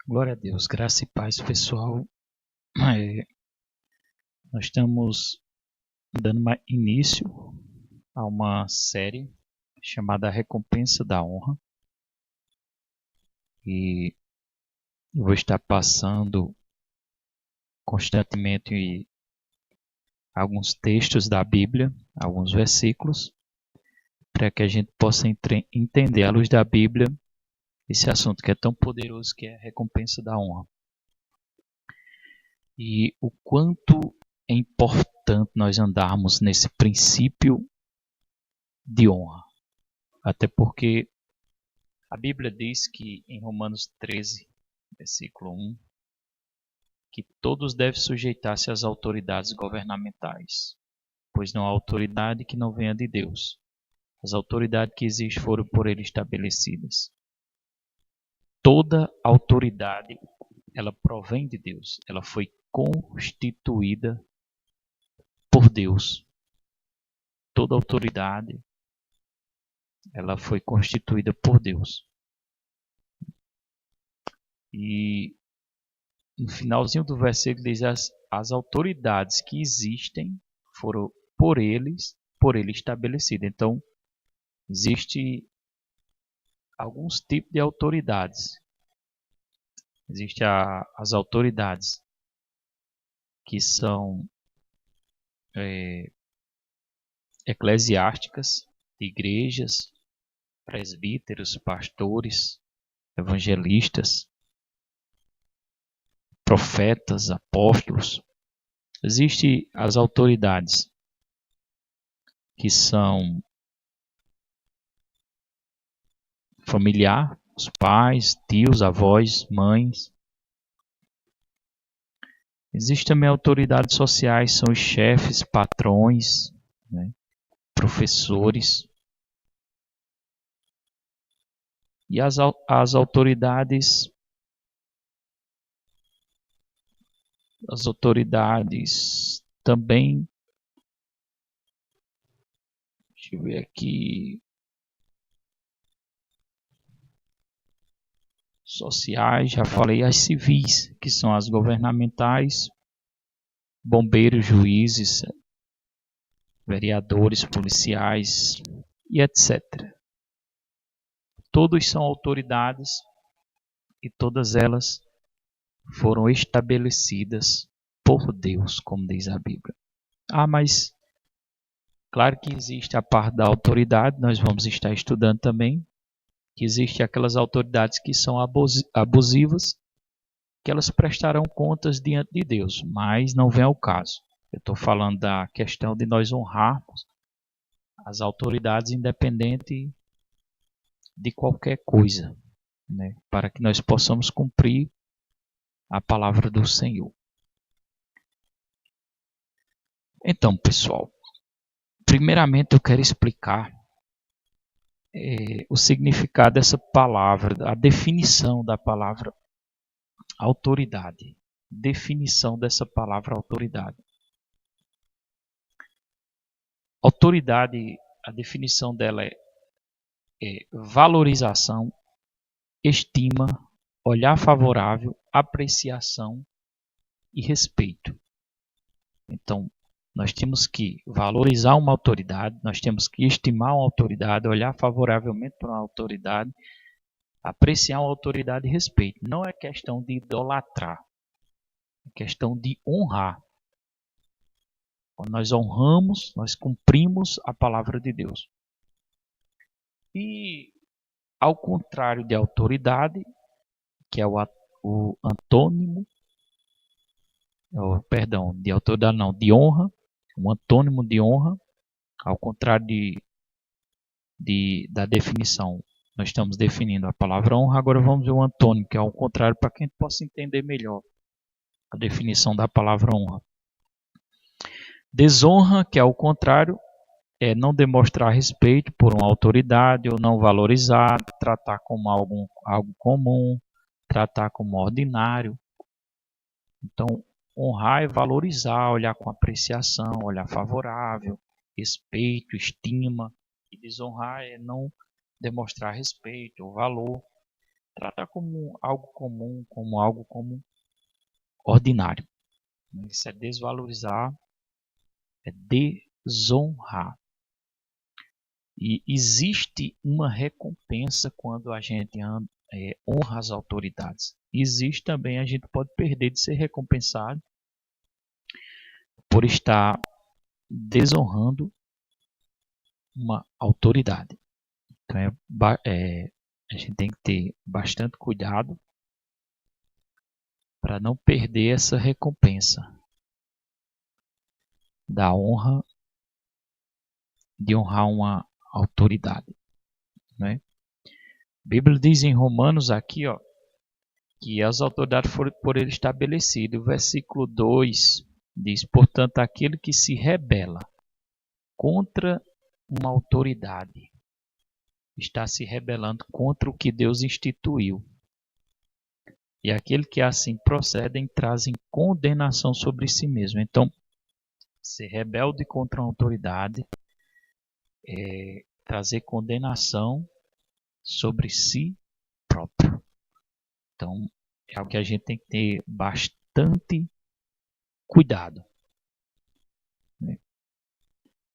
Glória a Deus, graça e paz, pessoal. É, Nós estamos dando início a uma série chamada Recompensa da Honra e eu vou estar passando constantemente alguns textos da Bíblia, alguns versículos, para que a gente possa entender à luz da Bíblia esse assunto que é tão poderoso, que é a recompensa da honra. E o quanto é importante nós andarmos nesse princípio de honra. Até porque a Bíblia diz que em Romanos 13, versículo 1, que todos devem sujeitar-se às autoridades governamentais, pois não há autoridade que não venha de Deus. As autoridades que existem foram por ele estabelecidas. Toda autoridade, ela provém de Deus. Ela foi constituída por Deus. Toda autoridade, ela foi constituída por Deus. E no finalzinho do versículo diz: as autoridades que existem foram por ele estabelecidas. Então, existe alguns tipos de autoridades. Existem as autoridades que são eclesiásticas, de igrejas, presbíteros, pastores, evangelistas, profetas, apóstolos. Existem as autoridades que são familiar, os pais, tios, avós, mães. Existem também autoridades sociais, são os chefes, patrões, né, professores. E as autoridades também, deixa eu ver aqui, sociais, já falei, as civis, que são as governamentais, bombeiros, juízes, vereadores, policiais e etc. Todos são autoridades e todas elas foram estabelecidas por Deus, como diz a Bíblia. Mas claro que existe a parte da autoridade, nós vamos estar estudando também, que existem aquelas autoridades que são abusivas, que elas prestarão contas diante de Deus, mas não vem ao caso. Eu estou falando da questão de nós honrarmos as autoridades independente de qualquer coisa, né, para que nós possamos cumprir a palavra do Senhor. Então, pessoal, primeiramente eu quero explicar o significado dessa palavra, a definição da palavra autoridade. Definição dessa palavra autoridade. Autoridade, a definição dela é valorização, estima, olhar favorável, apreciação e respeito. Então, nós temos que valorizar uma autoridade, nós temos que estimar uma autoridade, olhar favoravelmente para uma autoridade, apreciar uma autoridade e respeito. Não é questão de idolatrar, é questão de honrar. Quando nós honramos, nós cumprimos a palavra de Deus. E ao contrário de autoridade, que é o antônimo, de autoridade não, de honra, um antônimo de honra, ao contrário da definição. Nós estamos definindo a palavra honra, agora vamos ver o antônimo, que é ao contrário, para que a gente possa entender melhor a definição da palavra honra. Desonra, que é o contrário, é não demonstrar respeito por uma autoridade ou não valorizar, tratar como algo comum, tratar como ordinário. Então, honrar é valorizar, olhar com apreciação, olhar favorável, respeito, estima. E desonrar é não demonstrar respeito ou valor. tratar como algo comum, como algo como ordinário. Isso é desvalorizar, é desonrar. E existe uma recompensa quando a gente honra as autoridades. Existe também, a gente pode perder de ser recompensado por estar desonrando uma autoridade. Então a gente tem que ter bastante cuidado para não perder essa recompensa da honra, de honrar uma autoridade, né? A Bíblia diz em Romanos aqui, ó, que as autoridades foram por ele estabelecidas. O versículo 2 diz: portanto, aquele que se rebela contra uma autoridade está se rebelando contra o que Deus instituiu. E aquele que assim procedem trazem condenação sobre si mesmo. Então, ser rebelde contra uma autoridade é trazer condenação sobre si próprio. Então, é algo que a gente tem que ter bastante cuidado.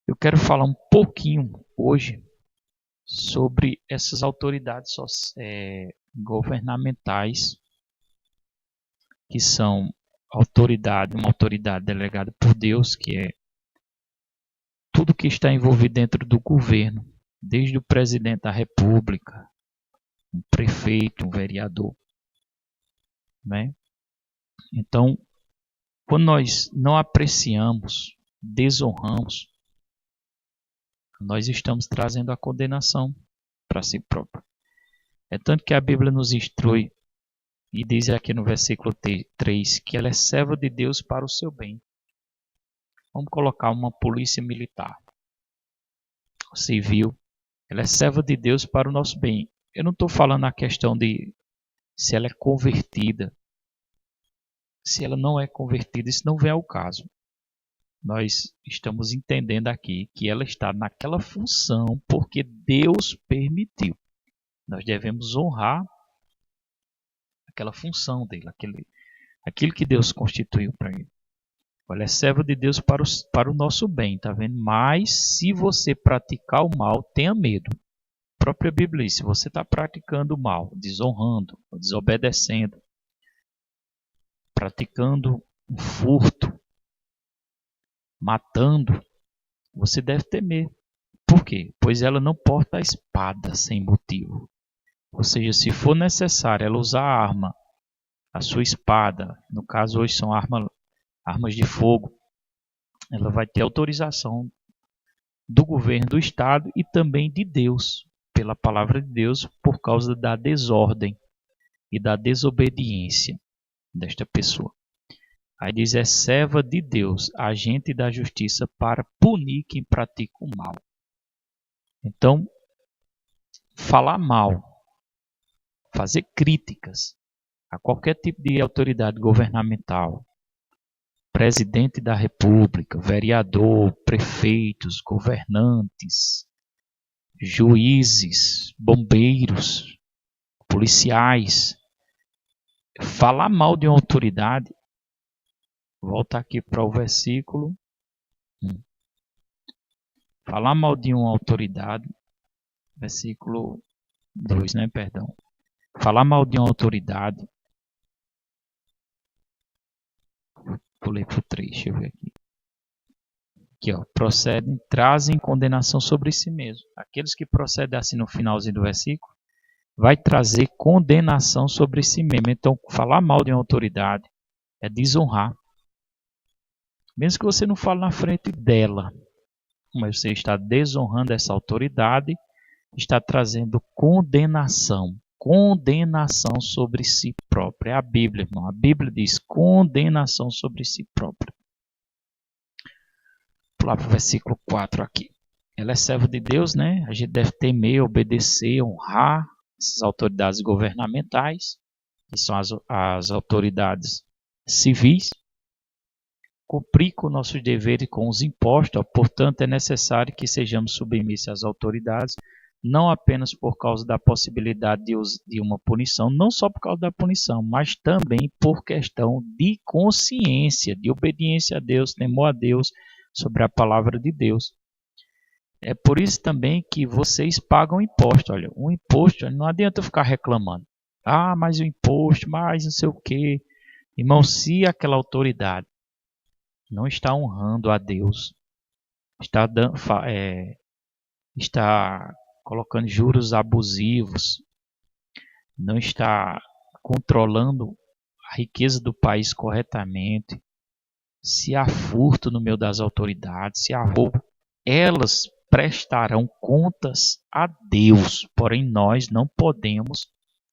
Eu quero falar um pouquinho hoje sobre essas autoridades governamentais, que são uma autoridade delegada por Deus, que é tudo que está envolvido dentro do governo, desde o presidente da República, um prefeito, um vereador, né? Então, quando nós não apreciamos, desonramos, nós estamos trazendo a condenação para si próprio. É tanto que a Bíblia nos instrui e diz aqui no versículo 3 que ela é serva de Deus para o seu bem. Vamos colocar uma polícia militar, civil, ela é serva de Deus para o nosso bem. Eu não estou falando a questão de se ela é convertida, se ela não é convertida, isso não vem ao caso. Nós estamos entendendo aqui que ela está naquela função porque Deus permitiu. Nós devemos honrar aquela função dele, aquilo que Deus constituiu para ele. Ela é serva de Deus para o nosso bem, tá vendo? Mas se você praticar o mal, tenha medo. A própria Bíblia diz, se você está praticando o mal, desonrando, desobedecendo, praticando um furto, matando, você deve temer. Por quê? Pois ela não porta a espada sem motivo. Ou seja, se for necessário ela usar a arma, a sua espada, no caso hoje são armas de fogo, ela vai ter autorização do governo do estado e também de Deus, pela palavra de Deus, por causa da desordem e da desobediência desta pessoa. Aí diz, é serva de Deus, agente da justiça para punir quem pratica o mal. Então, falar mal, fazer críticas a qualquer tipo de autoridade governamental, presidente da República, vereador, prefeitos, governantes, juízes, bombeiros, policiais, falar mal de uma autoridade, volta aqui para o versículo 1. Falar mal de uma autoridade, versículo 2, né? Perdão. Falar mal de uma autoridade, pulei para o 3, deixa eu ver aqui. Aqui, ó, procedem, trazem condenação sobre si mesmo. Aqueles que procedem assim no finalzinho do versículo, vai trazer condenação sobre si mesmo. Então, falar mal de uma autoridade é desonrar. Mesmo que você não fale na frente dela, mas você está desonrando essa autoridade, está trazendo condenação. Condenação sobre si próprio. É a Bíblia, irmão. A Bíblia diz condenação sobre si próprio. Vou pular para o versículo 4 aqui. Ela é serva de Deus, né? A gente deve temer, obedecer, honrar essas autoridades governamentais, que são as autoridades civis. Cumprir com nossos deveres com os impostos, portanto, é necessário que sejamos submissos às autoridades, não apenas por causa da possibilidade de uma punição, não só por causa da punição, mas também por questão de consciência, de obediência a Deus, temor a Deus, sobre a palavra de Deus. É por isso também que vocês pagam imposto. Olha, um imposto, não adianta ficar reclamando. Ah, mas o imposto, mas não sei o quê. Irmão, se aquela autoridade não está honrando a Deus, está colocando juros abusivos, não está controlando a riqueza do país corretamente, se há furto no meio das autoridades, se há roubo, elas prestarão contas a Deus, porém nós não podemos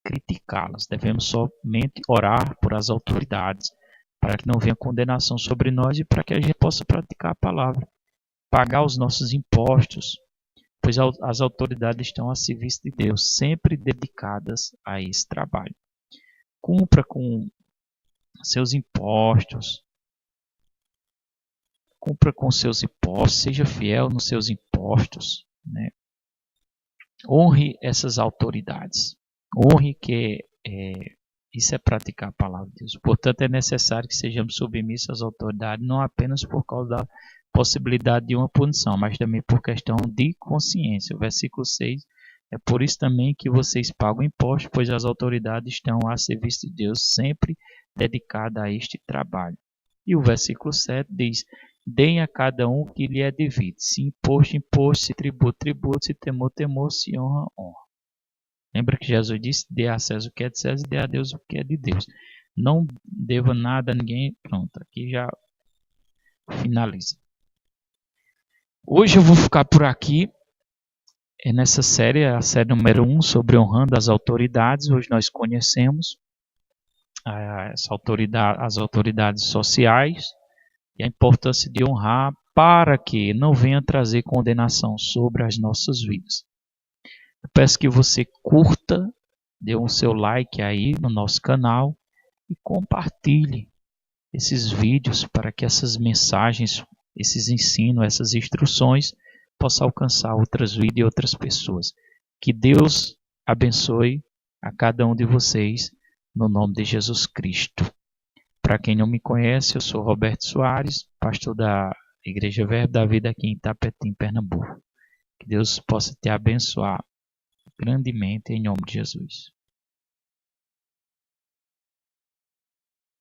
criticá-las, devemos somente orar por as autoridades, para que não venha condenação sobre nós e para que a gente possa praticar a palavra, pagar os nossos impostos, pois as autoridades estão a serviço de Deus, sempre dedicadas a esse trabalho. Cumpra com seus impostos, seja fiel nos seus impostos, né? Honre essas autoridades, honre que isso é praticar a palavra de Deus. Portanto, é necessário que sejamos submissos às autoridades, não apenas por causa da possibilidade de uma punição, mas também por questão de consciência. O versículo 6, é por isso também que vocês pagam impostos, pois as autoridades estão a serviço de Deus, sempre dedicadas a este trabalho. E o versículo 7 diz: deem a cada um o que lhe é devido. Se imposto, imposto, se tributo, tributo, se temor, temor, se honra, honra. Lembra que Jesus disse: dê a César o que é de César e dê a Deus o que é de Deus. Não deva nada a ninguém. Pronto, aqui já finaliza. Hoje eu vou ficar por aqui. É nessa série, a série número 1, sobre honrando as autoridades. Hoje nós conhecemos as autoridades sociais e a importância de honrar para que não venha trazer condenação sobre as nossas vidas. Eu peço que você curta, dê o seu like aí no nosso canal e compartilhe esses vídeos para que essas mensagens, esses ensinos, essas instruções possam alcançar outras vidas e outras pessoas. Que Deus abençoe a cada um de vocês no nome de Jesus Cristo. Para quem não me conhece, eu sou Roberto Soares, pastor da Igreja Verbo da Vida aqui em Itapetim, Pernambuco. Que Deus possa te abençoar grandemente em nome de Jesus.